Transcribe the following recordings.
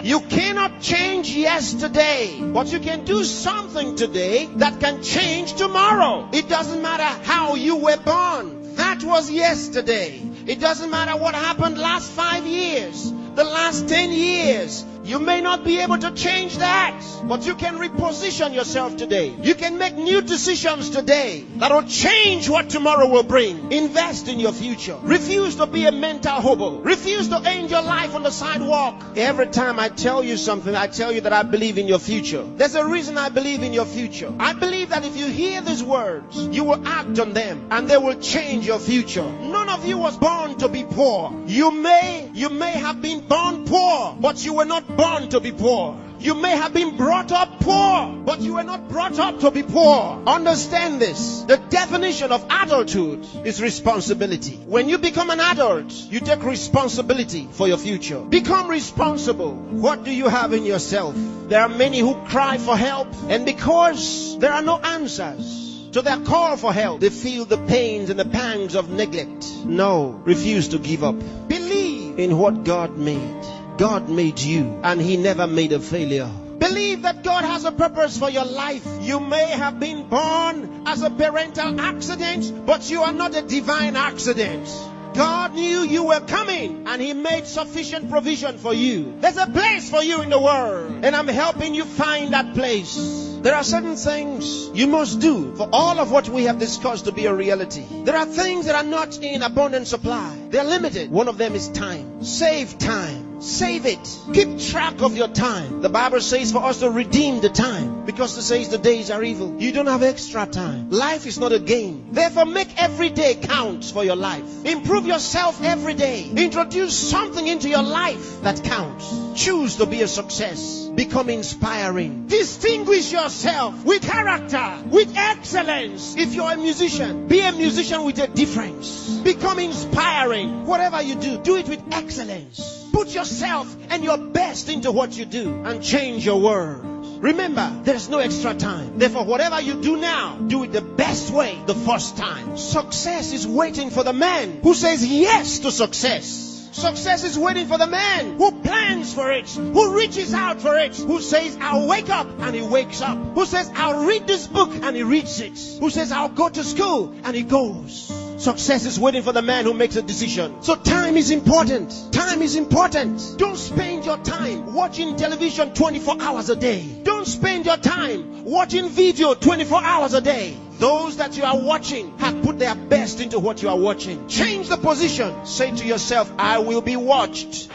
You cannot change yesterday, but you can do something today that can change tomorrow. It doesn't matter how you were born. That was yesterday. It doesn't matter what happened last 5 years, the last 10 years. You may not be able to change that, but you can reposition yourself today. You can make new decisions today that will change what tomorrow will bring. Invest in your future. Refuse to be a mental hobo. Refuse to end your life on the sidewalk. Every time I tell you something, I tell you that I believe in your future. There's a reason I believe in your future. I believe that if you hear these words, you will act on them and they will change your future. None of you was born to be poor. You may have been born poor, but you were not born to be poor. You may have been brought up poor, but you were not brought up to be poor. Understand this. The definition of adulthood is responsibility. When you become an adult, you take responsibility for your future. Become responsible. What do you have in yourself? There are many who cry for help, and because there are no answers to their call for help, they feel the pains and the pangs of neglect. No, refuse to give up. Believe in what God made. God made you, and He never made a failure. Believe that God has a purpose for your life. You may have been born as a parental accident, but you are not a divine accident. God knew you were coming, and He made sufficient provision for you. There's a place for you in the world, and I'm helping you find that place. There are certain things you must do for all of what we have discussed to be a reality. There are things that are not in abundant supply. They're limited. One of them is time. Save time. Save it. Keep track of your time. The Bible says for us to redeem the time, because it says the days are evil. You don't have extra time. Life is not a game. Therefore, make every day count for your life. Improve yourself every day. Introduce something into your life that counts. Choose to be a success. Become inspiring. Distinguish yourself with character, with excellence. If you're a musician, be a musician with a difference. Become inspiring. Whatever you do, do it with excellence. Put yourself and your best into what you do and change your world. Remember, there's no extra time. Therefore, whatever you do now, do it the best way the first time. Success is waiting for the man who says yes to success. Success is waiting for the man who plans for it, who reaches out for it, who says, I'll wake up, and he wakes up. Who says, I'll read this book, and he reads it. Who says, I'll go to school, and he goes. Success is waiting for the man who makes a decision. So time is important. Time is important. Don't spend your time watching television 24 hours a day. Don't spend your time watching video 24 hours a day. Those that you are watching have put their best into what you are watching. Change the position. Say to yourself, I will be watched.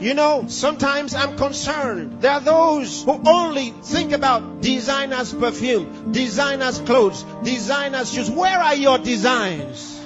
You know, sometimes I'm concerned. There are those who only think about designers' perfume, designers' clothes, designers' shoes. Where are your designs?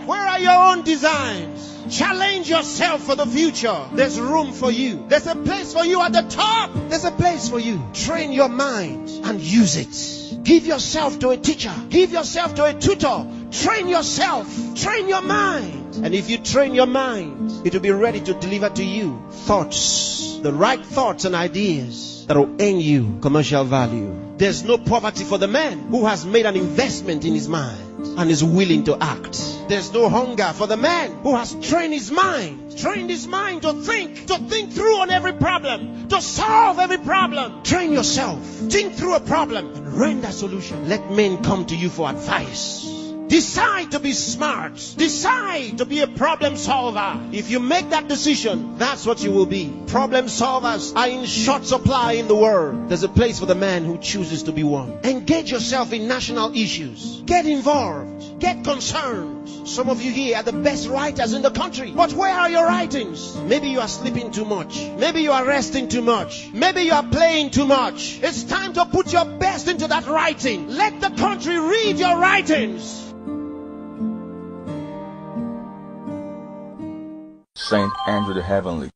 Where are your own designs? Challenge yourself for the future. There's room for you. There's a place for you at the top. There's a place for you. Train your mind and use it. Give yourself to a teacher. Give yourself to a tutor. Train yourself. Train your mind. And if you train your mind, it will be ready to deliver to you thoughts, the right thoughts and ideas that will earn you commercial value. There's no poverty for the man who has made an investment in his mind and is willing to act. There's no hunger for the man who has trained his mind to think through on every problem, to solve every problem. Train yourself. Think through a problem and render a solution. Let men come to you for advice. Decide to be smart. Decide to be a problem solver. If you make that decision, that's what you will be. Problem solvers are in short supply in the world. There's a place for the man who chooses to be one. Engage yourself in national issues. Get involved. Get concerned. Some of you here are the best writers in the country. But where are your writings? Maybe you are sleeping too much. Maybe you are resting too much. Maybe you are playing too much. It's time to put your best into that writing. Let the country read your writings. Saint Andrew the Heavenly.